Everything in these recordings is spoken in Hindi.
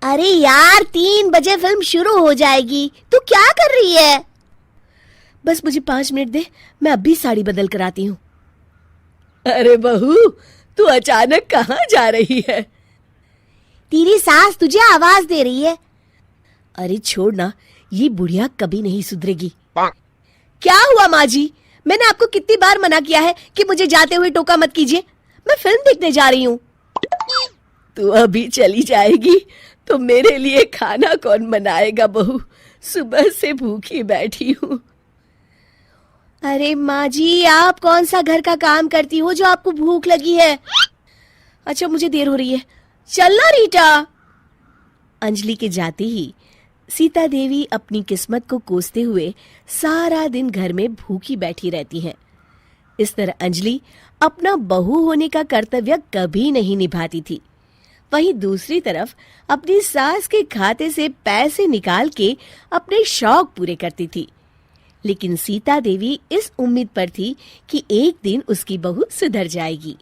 अरे यार 3 बजे फिल्म शुरू हो जाएगी, तू क्या कर रही है? बस मुझे 5 मिनट दे, मैं अभी साड़ी बदल कर आती हूँ। अरे बहू, तू अचानक कहाँ जा रही है? तेरी सास तुझे आवाज दे रही है। अरे छोड़ ना, ये बुढ़िया कभी नहीं सुधरेगी। क्या हुआ माँ जी? मैंने आपको कितनी बार मना किया है कि मुझे जाते हुए टोका मत कीजिए। मैं फिल्म देखने जा रही हूँ। तू अभी चली जाएगी तो मेरे लिए खाना कौन बनाएगा बहू? सुबह से भूखी बैठी हूँ। अरे माँ जी, आप कौन सा घर का काम करती हो जो आपको भूख लगी है? अच्छा, मुझे देर हो रही है, चलना रीटा। अंजलि के जाते ही सीता देवी अपनी किस्मत को कोसते हुए सारा दिन घर में भूखी बैठी रहती हैं। इस तरह अंजलि अपना बहू होने का कर्तव्य कभी नहीं निभाती थी। वहीं दूसरी तरफ अपनी सास के खाते से पैसे निकाल के अपने शौक पूरे करती थी। लेकिन सीता देवी इस उम्मीद पर थी कि एक दिन उसकी बहू सुधर जाएगी।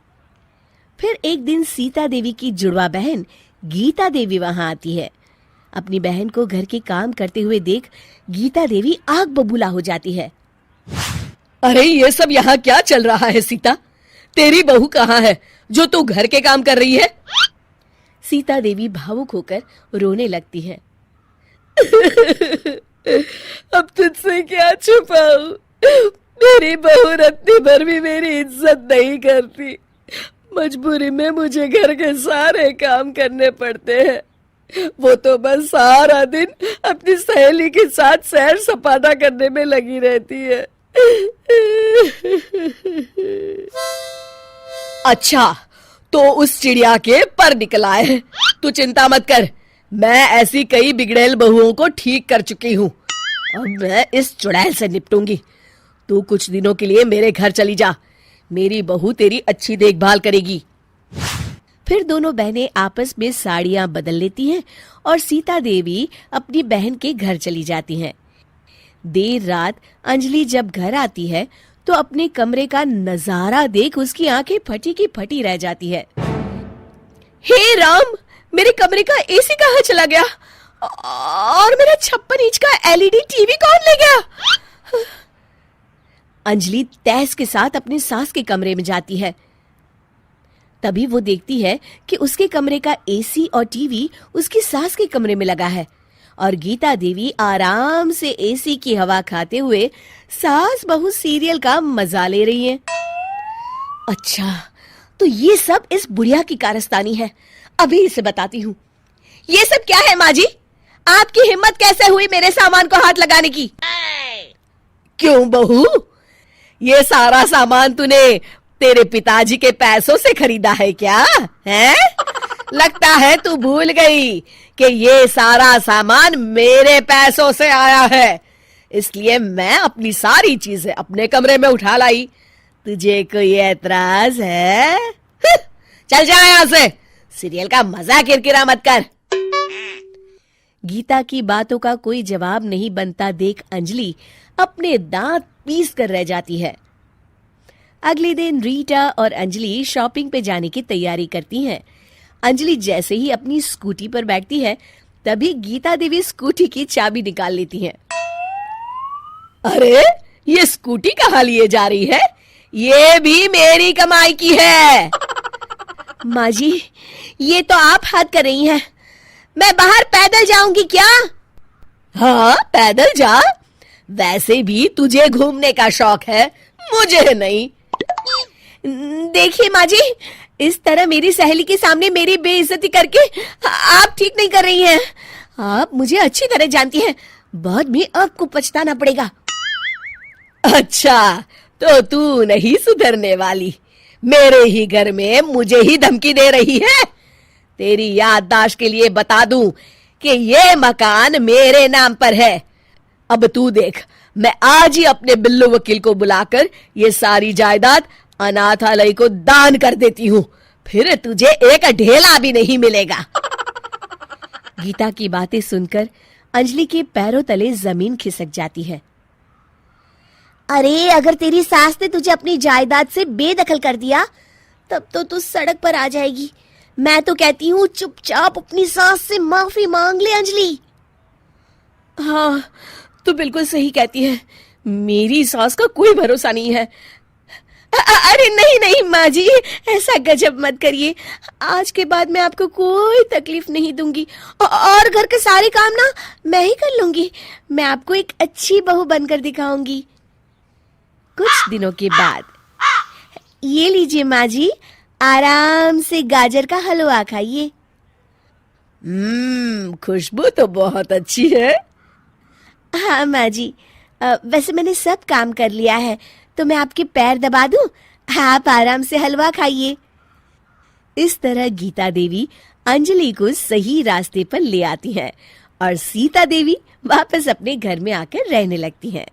फिर एक दिन सीता देवी की जुड़वा बहन गीता देवी वहां आती है। अपनी बहन को घर के काम करते हुए देख गीता देवी आग बबूला हो जाती है। अरे ये सब यहाँ क्या चल रहा है सीता? तेरी बहू कहाँ है जो तू घर के काम कर रही है? सीता देवी भावुक होकर रोने लगती है। अब तुझसे क्या छुपाऊं? मेरी बहू रत्ती भर भी मेरी इज्जत नहीं करती। मजबूरी में मुझे घर के सारे काम करने पड़ते हैं। वो तो बस सारा दिन अपनी सहेली के साथ सैर सपाटा करने में लगी रहती है। अच्छा, तो उस चिड़िया के पर निकल आए। तू चिंता मत कर, मैं ऐसी कई बिगड़ैल बहुओं को ठीक कर चुकी हूँ। अब मैं इस चुड़ैल से निपटूंगी। तू कुछ दिनों के लिए मेरे घर चली जा, मेरी बहू तेरी अच्छी देखभाल करेगी। फिर दोनों बहनें आपस में साड़ियां बदल लेती हैं और सीता देवी अपनी बहन के घर चली जाती हैं। देर रात अंजलि जब घर आती है तो अपने कमरे का नजारा देख उसकी आंखें फटी की फटी रह जाती है। हे राम, मेरे कमरे का एसी कहाँ चला गया? और मेरा 56 इंच का एलईडी टीवी कौन ले गया? अंजलि तैस के साथ अपनी सास के कमरे में जाती है। तभी वो देखती है कि उसके कमरे का एसी और टीवी उसकी सास के कमरे में लगा है और गीता देवी आराम से एसी की हवा खाते हुए सास बहू सीरियल का मजा ले रही है। अच्छा, तो ये सब इस बुढ़िया की कारस्तानी है। अभी इसे बताती हूँ। ये सब क्या है माँ जी? आपकी हिम्मत कैसे हुई मेरे सामान को हाथ लगाने की? क्यों बहू, ये सारा सामान तूने तेरे पिताजी के पैसों से खरीदा है क्या? हैं? लगता है तू भूल गई कि ये सारा सामान मेरे पैसों से आया है, इसलिए मैं अपनी सारी चीजें अपने कमरे में उठा लाई। तुझे कोई एतराज है? चल जा यहाँ से, सीरियल का मजा किरकिरा मत कर। गीता की बातों का कोई जवाब नहीं बनता देख अंजलि अपने दांत पीस कर रह जाती है। अगले दिन रीटा और अंजलि शॉपिंग पे जाने की तैयारी करती हैं। अंजलि जैसे ही अपनी स्कूटी पर बैठती है तभी गीता देवी स्कूटी की चाबी निकाल लेती हैं। अरे, ये स्कूटी कहाँ लिए जा रही है? ये भी मेरी कमाई की है। माँ जी, ये तो आप हद कर रही हैं। मैं बाहर पैदल जाऊंगी क्या? हाँ, पैदल जा। वैसे भी तुझे घूमने का शौक है, मुझे नहीं। देखिए माँ जी, इस तरह मेरी सहेली के सामने मेरी बेइज्जती करके आप ठीक नहीं कर रही हैं। आप मुझे अच्छी तरह जानती हैं, बाद में आपको पछताना पड़ेगा। अच्छा, तो तू नहीं सुधरने वाली? मेरे ही घर में मुझे ही धमकी दे रही है? तेरी याददाश्त के लिए बता दूं कि ये मकान मेरे नाम पर है। अब तू देख, मैं आज ही अपने बिल्लू वकील को बुलाकर ये सारी जायदाद अनाथालय को दान कर देती हूँ, फिर तुझे एक ढेला भी नहीं मिलेगा। गीता की बातें सुनकर अंजलि के पैरों तले जमीन खिसक जाती है। अरे अगर तेरी सास ने तुझे अपनी जायदाद से बेदखल कर दिया तब तो तू सड़क पर आ जाएगी। मैं तो कहती हूँ चुपचाप अपनी सास से माफी मांग ले अंजलि। हाँ, तू बिल्कुल सही कहती है। मेरी सास का कोई भरोसा नहीं है। अरे नहीं नहीं माँ जी, ऐसा गजब मत करिए। आज के बाद मैं आपको कोई तकलीफ नहीं दूंगी और घर के सारे काम ना मैं ही कर लूंगी। मैं आपको एक अच्छी बहू बनकर दिखाऊंगी। कुछ दिनों के बाद, ये लीजिए माँ जी, आराम से गाजर का हलवा खाइए। खुशबू तो बहुत अच्छी है। हाँ माँ जी, वैसे मैंने सब काम कर लिया है, तो मैं आपके पैर दबा दूं? आप आराम से हलवा खाइए। इस तरह गीता देवी अंजलि को सही रास्ते पर ले आती हैं और सीता देवी वापस अपने घर में आकर रहने लगती हैं।